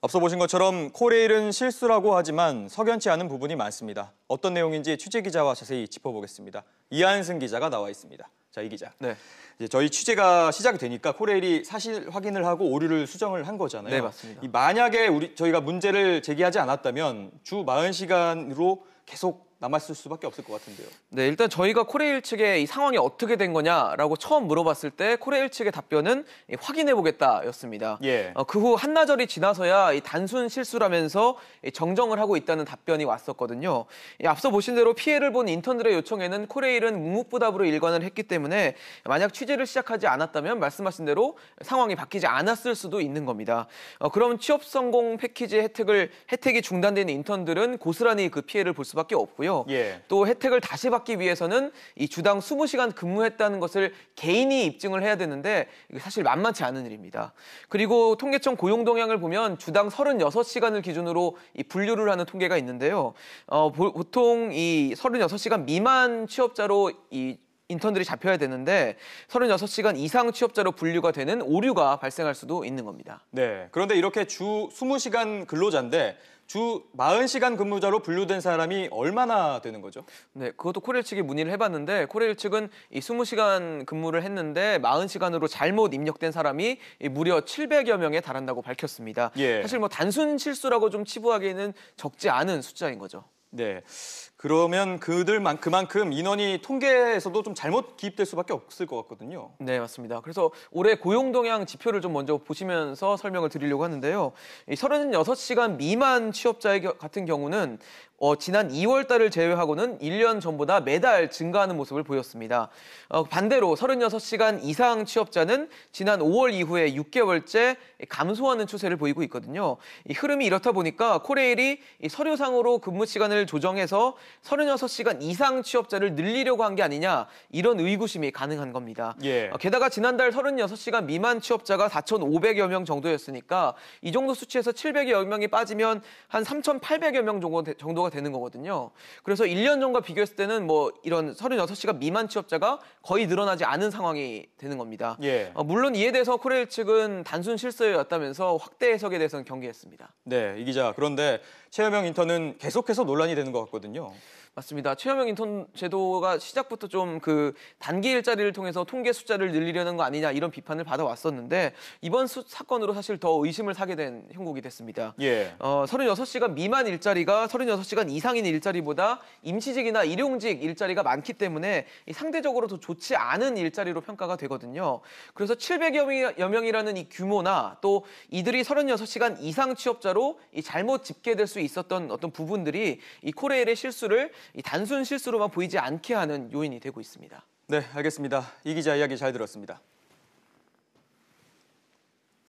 앞서 보신 것처럼 코레일은 실수라고 하지만 석연치 않은 부분이 많습니다. 어떤 내용인지 취재 기자와 자세히 짚어보겠습니다. 이한승 기자가 나와 있습니다. 자, 이 기자. 네. 이제 저희 취재가 시작이 되니까 코레일이 사실 확인을 하고 오류를 수정을 한 거잖아요. 네, 맞습니다. 만약에 저희가 문제를 제기하지 않았다면 주 40시간으로 계속 남았을 수밖에 없을 것 같은데요. 네, 일단 저희가 코레일 측에 이 상황이 어떻게 된 거냐라고 처음 물어봤을 때 코레일 측의 답변은 확인해보겠다였습니다. 예. 그 후 한나절이 지나서야 이 단순 실수라면서 정정을 하고 있다는 답변이 왔었거든요. 앞서 보신 대로 피해를 본 인턴들의 요청에는 코레일은 묵묵부답으로 일관을 했기 때문에 만약 취재를 시작하지 않았다면 말씀하신 대로 상황이 바뀌지 않았을 수도 있는 겁니다. 그럼 취업 성공 패키지 혜택이 중단된 인턴들은 고스란히 그 피해를 볼 수밖에 없고요. 예. 또 혜택을 다시 받기 위해서는 이 주당 20시간 근무했다는 것을 개인이 입증을 해야 되는데 이게 사실 만만치 않은 일입니다. 그리고 통계청 고용 동향을 보면 주당 36시간을 기준으로 이 분류를 하는 통계가 있는데요. 보통 이 36시간 미만 취업자로 이 인턴들이 잡혀야 되는데 36시간 이상 취업자로 분류가 되는 오류가 발생할 수도 있는 겁니다. 네. 그런데 이렇게 주 20시간 근로자인데 주 40시간 근무자로 분류된 사람이 얼마나 되는 거죠? 네, 그것도 코레일 측이 문의를 해봤는데 코레일 측은 이 20시간 근무를 했는데 40시간으로 잘못 입력된 사람이 무려 700여 명에 달한다고 밝혔습니다. 예. 사실 뭐 단순 실수라고 좀 치부하기에는 적지 않은 숫자인 거죠. 네. 그러면 그만큼 인원이 통계에서도 좀 잘못 기입될 수밖에 없을 것 같거든요. 네, 맞습니다. 그래서 올해 고용 동향 지표를 좀 먼저 보시면서 설명을 드리려고 하는데요. 이 36시간 미만 취업자 같은 경우는 지난 2월 달을 제외하고는 1년 전보다 매달 증가하는 모습을 보였습니다. 반대로 36시간 이상 취업자는 지난 5월 이후에 6개월째 감소하는 추세를 보이고 있거든요. 이 흐름이 이렇다 보니까 코레일이 이 서류상으로 근무 시간을 조정해서 36시간 이상 취업자를 늘리려고 한 게 아니냐 이런 의구심이 가능한 겁니다. 예. 게다가 지난달 36시간 미만 취업자가 4,500여 명 정도였으니까 이 정도 수치에서 700여 명이 빠지면 한 3,800여 명 정도가 되는 거거든요. 그래서 1년 전과 비교했을 때는 뭐 이런 36시간 미만 취업자가 거의 늘어나지 않은 상황이 되는 겁니다. 예. 물론 이에 대해서 코레일 측은 단순 실수였다면서 확대 해석에 대해서는 경계했습니다. 네, 이 기자. 그런데 최여명 인턴은 계속해서 논란이 되는 것 같거든요. 맞습니다. 최여명 인턴 제도가 시작부터 좀 그 단기 일자리를 통해서 통계 숫자를 늘리려는 거 아니냐 이런 비판을 받아왔었는데 이번 사건으로 사실 더 의심을 사게 된 형국이 됐습니다. 예. 36시간 미만 일자리가 36시간 이상인 일자리보다 임시직이나 일용직 일자리가 많기 때문에 상대적으로 더 좋지 않은 일자리로 평가가 되거든요. 그래서 700여 명이라는 이 규모나 또 이들이 36시간 이상 취업자로 잘못 집계될 수 있었던 어떤 부분들이 이 코레일의 실수를 이 단순 실수로만 보이지 않게 하는 요인이 되고 있습니다. 네, 알겠습니다. 이 기자 이야기 잘 들었습니다.